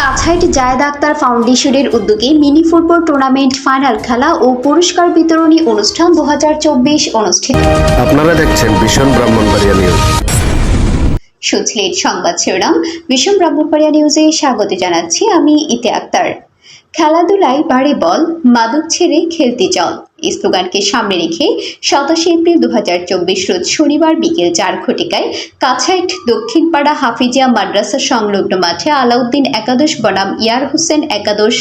কাছাইট জায়েদ আক্তার ফাউন্ডেশনের উদ্যোগে mini football tournament final খেলা ও পুরস্কার বিতরণী অনুষ্ঠান 2024 অনুষ্ঠিত। আপনারা দেখছেন ভীষণ ব্রাহ্মণবাড়িয়া নিউজ। সুচলেট সংবাদ শিরোনাম। ভীষণ ব্রাহ্মণবাড়িয়া নিউজে স্বাগত জানাচ্ছি আমি ইতে আক্তার। খেলাধুলায় বাড়ে বল, মাদক ছেড়ে খেলতে চল স্লোগানকে সামনে রেখে 27 এপ্রিল 2024 রোজ শনিবার বিকেল 4 ঘটিকায় কাছাইট দক্ষিণপাড়া হাফিজিয়া মাদ্রাসা সংলগ্ন মাঠে আলাউদ্দিন একাদশ বনাম ইয়ার হোসেন একাদশ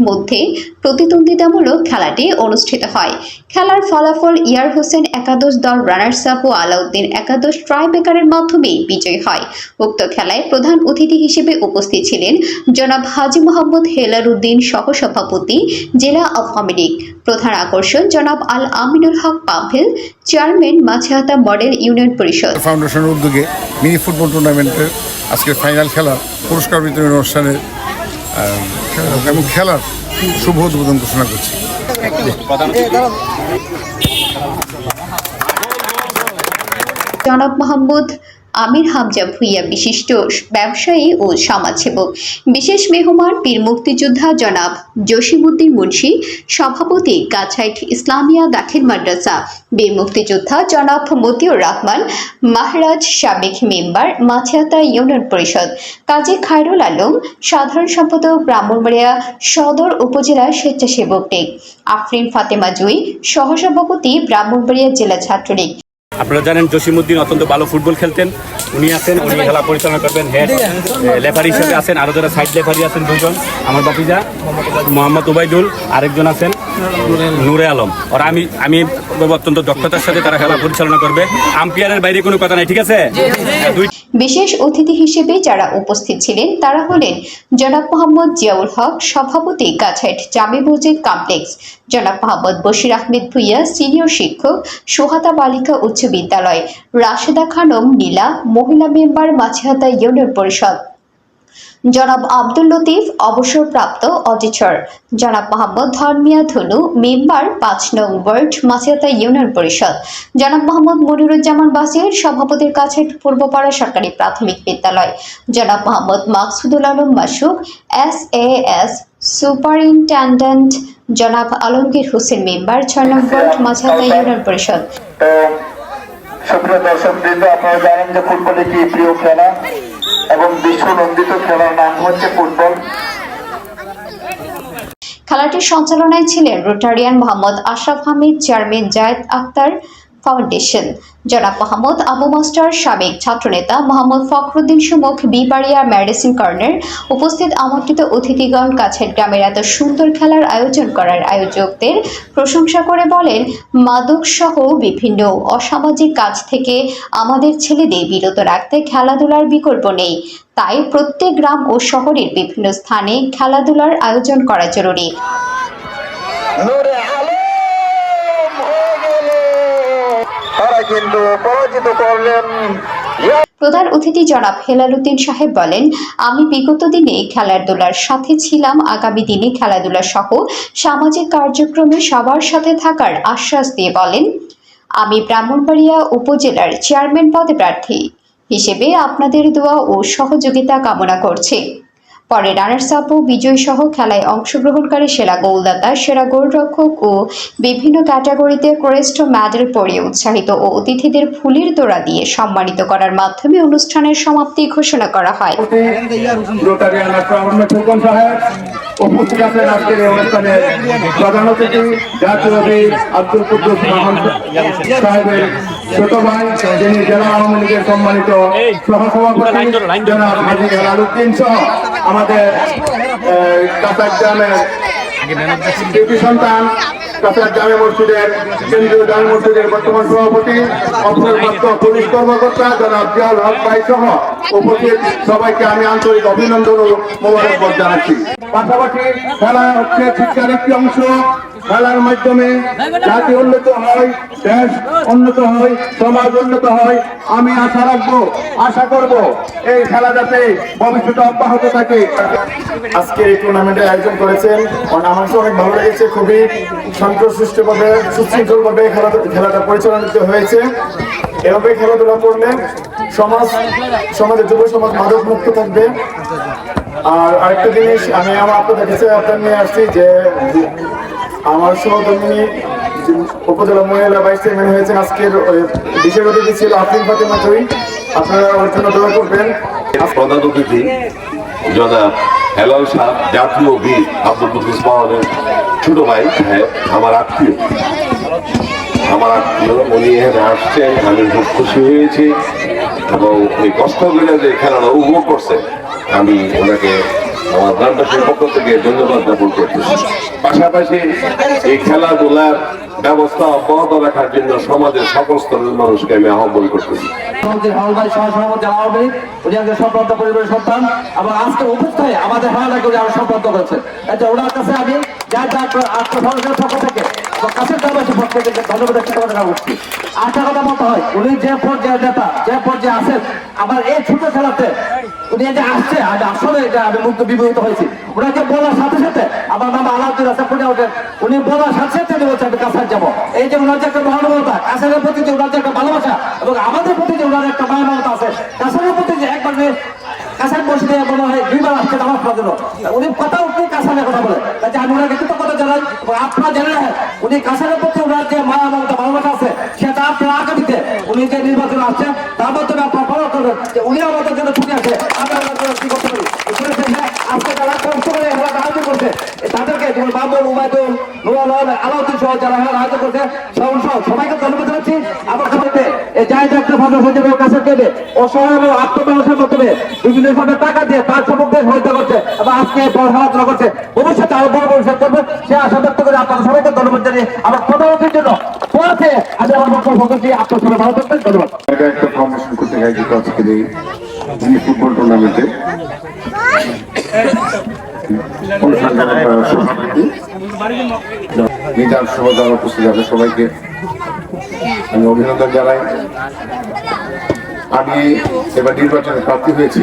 মধ্যে প্রতিদ্বন্দ্বিতামূলক খেলাটি অনুষ্ঠিত হয়। খেলার ফলাফল ইয়ার হোসেন একাদশ দল রানার্স আপ ও আলাউদ্দিন একাদশ ট্রাইবেকারের মাধ্যমে বিজয়ী হয়। উক্ত খেলায় প্রধান অতিথি হিসেবে উপস্থিত ছিলেন জনাব হাজী মোহাম্মদ হেলাল উদ্দিন, সহসভাপতি জেলা আওয়ামী লীগ। প্রধান আকর্ষণ জনাব আল আমিনুল হক পাভেল, চেয়ারম্যান মাছহাতা মডেল ইউনিয়ন পরিষদ ফাউন্ডেশনের উদ্যোগে মিনি ফুটবল টুর্নামেন্টের আজকে ফাইনাল খেলার পুরস্কার বিতরণ অনুষ্ঠানে এবং খেলার শুভ উদ্বোধন ঘোষণা করছি। জনাব মোহাম্মদ আমির হামজা ভুইয়া, বিশিষ্ট ব্যবসায়ী ও সমাজসেবক। বিশেষ মেহমান বীর মুক্তিযোদ্ধা জনাব জসিমউদ্দিন মুন্সি, সভাপতি কাছাইট ইসলামিয়া দাখিল মাদ্রাসা। বীর মুক্তিযোদ্ধা জনাব মতিউর রহমান মাহরাজ, সাবেক মেম্বার মাছহাতা ইউনিয়ন পরিষদ। কাজী খায়রুল আলম, সাধারণ সম্পাদক ব্রাহ্মণবাড়িয়া সদর উপজেলা স্বেচ্ছাসেবক লীগ। আফরিন ফাতেমা জুই, সহসভাপতি ব্রাহ্মণবাড়িয়া জেলা ছাত্রলীগ। আপনারা জানেন জসিমউদ্দিন অত্যন্ত ভালো ফুটবল খেলতেন, উনি খেলা পরিচালনা করবেন, হেড লেফারি হিসেবে আছেন। আরও যারা সাইড লেফারি আছেন দুজন, আমার বাতিজা মোহাম্মদ ওবায়দুল, আরেকজন আছেন নূরে আলম। আর আমি অত্যন্ত দক্ষতার সাথে তারা খেলা পরিচালনা করবে। আম্পায়ারের বাইরে কোনো কথা নাই, ঠিক আছে? বিশেষ অতিথি হিসেবে যারা উপস্থিত ছিলেন তারা হলেন জনাব মোহাম্মদ জিয়াউল হক, সভাপতি কাছাইট জামে মসজিদ কমপ্লেক্স। জনাব মোহাম্মদ বশির আহমেদ ভুইয়া, সিনিয়র শিক্ষক, সোহাতা বালিকা উচ্চ বিদ্যালয়। রাশেদা খানম নীলা, মহিলা মেম্বার মাছহাতা ইউনিয়ন পরিষদ। জনাব আব্দুল লতিফ, অবসরপ্রাপ্ত অডিটর। জনাব মোহাম্মদ ধর্মিয়া ধনু, মেম্বার 5 নং ওয়ার্ড মাছহাতা ইউনিয়ন পরিষদ। জনাব মোহাম্মদ মনিরুজ্জামান বাসির, সভাপতির কাছে পূর্বপাড়া সরকারি প্রাথমিক বিদ্যালয়। জনাব মোহাম্মদ মাকসুদুল আলম মাসুক, SAS সুপারিনটেন্ডেন্ট। জনাব আলমগীর হোসেন, মেম্বার 6 নং ওয়ার্ড মাছহাতা ইউনিয়ন পরিষদ। সুপ্রিয় দর্শকবৃন্দ, আপনারা জানেন যে ফুটবল একটি প্রিয় খেলা এবং বিশ্বনন্দিত খেলার নাম হচ্ছে ফুটবল। খেলাটির সঞ্চালনায় ছিলেন রোটারিয়ান মোহাম্মদ আশরাফ হামিদ, চেয়ারম্যান জায়েদ আক্তার ফাউন্ডেশন। জনাব মোহাম্মদ আবু মাস্টার, সাবেক ছাত্রনেতা মোহাম্মদ ফখরুদ্দিন সুমুখ, বিবাড়িয়া মেডিসিন কর্নার। উপস্থিত আমন্ত্রিত অতিথিগণ কাছাইট গ্রামের এত সুন্দর খেলার আয়োজন করার আয়োজকদের প্রশংসা করে বলেন, মাদক সহ বিভিন্ন অসামাজিক কাজ থেকে আমাদের ছেলেদের বিরত রাখতে খেলাধুলার বিকল্প নেই। তাই প্রত্যেক গ্রাম ও শহরের বিভিন্ন স্থানে খেলাধুলার আয়োজন করা জরুরি। প্রধান অতিথি জনাব হেলাল উদ্দিন সাহেব বলেন, আমি বিগত দিনে খেলাধুলার সাথে ছিলাম, আগামী দিনে খেলাধুলা সহ সামাজিক কার্যক্রমে সবার সাথে থাকার আশ্বাস দিয়ে বলেন, আমি ব্রাহ্মণবাড়িয়া উপজেলার চেয়ারম্যান পদে প্রার্থী হিসেবে আপনাদের দোয়া ও সহযোগিতা কামনা করছি। পরে রানার্স আপ ও বিজয় সহ খেলায় অংশগ্রহণকারী সেরা গোলদাতা, সেরা গোলরক্ষক ও বিভিন্ন ক্যাটাগরিতে ক্রেস্ট মেডেল পরিয়ে উৎসাহিত ও অতিথিদের ফুলের তোড়া দিয়ে সম্মানিত করার মাধ্যমে অনুষ্ঠানের সমাপ্তি ঘোষণা করা হয়। উপস্থিত আছেন আজকের এই অনুষ্ঠানে প্রধান অতিথি জাতীয় বীর আব্দুল কুদ্দুস সাহেবের ছোট ভাই, যিনি জেলা আওয়ামী লীগের সম্মানিত সহসভাপতি জনাব হাজী হেলাল উদ্দিন সহ আমাদের কাছাইট গ্রামের কৃতি সন্তান, কাছাইট জামে মসজিদের কেন্দ্রীয় জামে মসজিদের বর্তমান সভাপতি, অবসরপ্রাপ্ত পুলিশ কর্মকর্তা জনাব জিয়াউল হক ভাই সহ উপস্থিত সবাইকে আমি আন্তরিক অভিনন্দন ও মোবারকবাদ জানাচ্ছি। পাশাপাশি খেলা হচ্ছে শিক্ষার একটি অংশ। খেলার মাধ্যমে জাতি উন্নত হয়, দেশ উন্নত হয়, সমাজ উন্নত হয়। আমি আশা করব এই খেলা যাতে ভবিষ্যতে অব্যাহত থাকে। আজকে এই টুর্নামেন্টের আয়োজন করেছেন, আমার কাছে অনেক ভালো লেগেছে। খুবই শান্তশিষ্টভাবে, সুশৃঙ্খলভাবে খেলাটা পরিচালিত হয়েছে। এভাবে খেলাধুলা করলে সমাজের যুব সমাজ মাদক মুক্ত থাকবে। আর আরেকটা জিনিস আমি আপনাদের কাছে আপনার নিয়ে আসছি যে আমার সহধর্মিনী উপজেলা মহিলা ভাইস চেয়ারম্যান হয়েছেন আজকের বিশেষ অতিথি ছিল আফরিন ফাতেমা জয়ী। আপনারা ওর জন্য দোয়া করবেন। প্রধান অতিথি জনাব হেলাল শাহ, জাতীয় বীর আব্দুল কুদ্দুস মাওলানার ছোট ভাই সাহেব, আমার আত্মীয় উনি এখানে আসছেন, আমি খুব খুশি হয়েছি এবং উনি কষ্ট করে যে খেলাটা উপভোগ করছে, আমি ওনাকে আমার গ্রামবাসীর পক্ষ থেকে ধন্যবাদ জ্ঞাপন করতেছি। পাশাপাশি এই খেলাধুলার ব্যবস্থা অব্যাহত রাখার জন্য সমাজের সকল স্তরের মানুষকে আমি আহ্বান করতেছি। সন্তান এবং আজকে উপস্থিত আমাদের খেলাটাকে আরো সম্পন্ন করেছে। ওনার কাছে আমি আত্মসংস্কারের পক্ষ থেকে কাছের গ্রামবাসীর পক্ষ থেকে ধন্যবাদ করছি। আরেকটা কথা বলতে হয়, উনি যে পর্যায়ে নেতা, যে পর্যায়ে আছেন, আমার এই ছোট খেলাতে উনি যে আসছে, আমি আসলে এটা আমি মুগ্ধ বিমোহিত হয়েছি। ওনাকে বলার সাথে সাথে আমার নাম আলাউদ্দিন আছে ফুটে ওঠেন, উনি বলার সাথে সাথে উনি বলছে আমি কাছাড় যাবো। এই যে ওনার যে একটা মহানুভবতা, কাছাড়ের প্রতি যে ওনার যে একটা ভালোবাসা এবং আমাদের প্রতি যে ওনার একটা মহানুভবতা আছে, কাছাড়ের প্রতি যে একবার কাছাড় বসে মনে হয় দুইবার আসছে নামাজ পড়ার জন্য, উনি কথা উঠলে কাছাড়ের কথা বলে। কাজে আমি ওনাকে কৃতজ্ঞতা জানাই এবং আপনারা জেনে রাখেন উনি কাছাড়ের প্রতি ওনার যে মায়া মমতা ভালোবাসা আছে, সেটা আপনারা আগামীতে উনি যে নির্বাচনে আসছেন তার মাধ্যমে আপনারা ফলো করবেন যে উনি আমাদের জন্য ছুটে আসে, আমরা কি করতে পারি। আজকে যারা কষ্ট করে খেলাটা আয়োজন করছে তাদেরকে যেমন বাবুল, উবায়দুল, নুরুল, আলাউদ্দিন সহ যারা খেলা আয়োজন করছে সবাইকে ধন্যবাদ জানাচ্ছি। আমার খাবারতে এই জায়গা একটা ভালো হয়ে যাবে কাছে দেবে অসহায় এবং আত্মবিশ্বাসের মাধ্যমে বিভিন্ন ভাবে টাকা দিয়ে তার সম্পর্কে সহায়তা করছে এবং আজকে খেলাধুলা করছে, ভবিষ্যতে আরো বড় ভবিষ্যৎ করবে সে আশা ব্যক্ত করে আপনারা সবাইকে ধন্যবাদ জানিয়ে আমার প্রধানমন্ত্রীর জন্য পড়াতে আমি আমার বক্তব্য করছি। আপনার সবাই ভালো থাকবেন, ধন্যবাদ। এটা একটা ফাউন্ডেশন করতে আয়োজিত আজকের এই মিনি ফুটবল টুর্নামেন্টে মিজান সহ যারা উপস্থিত আছে সবাইকে আমি অভিনন্দন জানাই। আমি এবার নির্বাচনে প্রার্থী হয়েছি,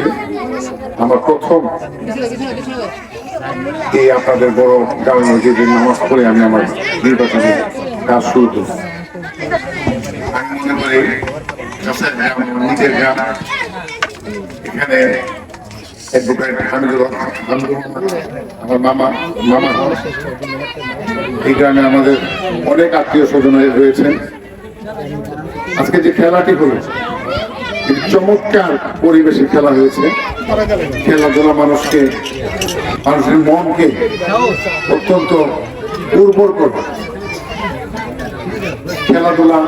আমার প্রথম এই আপনাদের বড় গ্রামের মসজিদে নামাজ পড়ে আমি আমার নির্বাচনের কাজ শুরু করি। আমি মনে করি নিজের গ্রাম, এখানে অ্যাডভোকেট হামিদুর আমার মামা এই গ্রামে আমাদের অনেক আত্মীয় স্বজন রয়েছেন। আজকে যে খেলাটি হলো চমৎকার পরিবেশে খেলা হয়েছে। খেলাধুলা মানুষের মনকে অত্যন্ত উর্বর করে। খেলাধুলা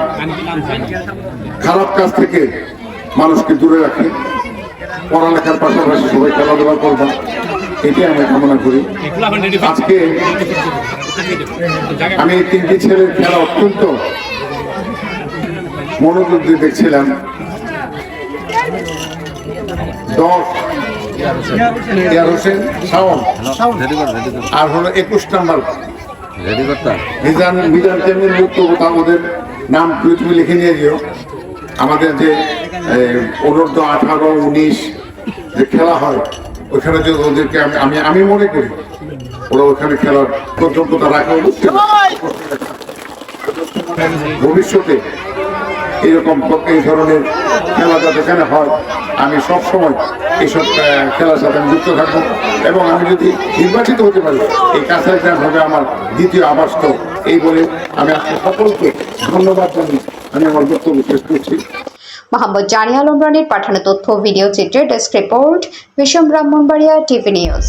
খারাপ কাজ থেকে মানুষকে দূরে রাখে। পড়ালেখার পাশাপাশি সবাই খেলাধুলা করবেন, এটি আমি কামনা করি। আজকে আমি এই তিনটি ছেলের খেলা অত্যন্ত মনোযোগ দিয়ে দেখছিলাম। 10 ইয়ার হোসেন শাওন আর হলো 21 নাম্বার মিজান তেমনি মুক্ত কথা, ওদের নাম তুমি লিখে নিয়ে দিও। আমাদের যে অনূর্ধ্ব 18, 19 যে খেলা হয় ওইখানে যে ওদেরকে আমি মনে করি ওরা ওখানে খেলার প্রযোগ্যতা রাখা উচিত। ভবিষ্যতে এরকম এই ধরনের খেলা যাতে এখানে হয়, আমি সবসময় এইসব খেলার সাথে আমি যুক্ত থাকবো এবং আমি যদি নির্বাচিত হতে পারি এই কাছাড় গ্রাম হবে আমার দ্বিতীয় আবাসস্থল। এই বলে আমি আজকে সকলকে ধন্যবাদ জানিয়ে আমি আমার বক্তব্য শেষ করছি। মোহাম্মদ জানি আলম রানীর পাঠানো তথ্য ভিডিও চিত্রে ডেস্ক রিপোর্ট, বিশম ব্রাহ্মণবাড়িয়া টিভি নিউজ।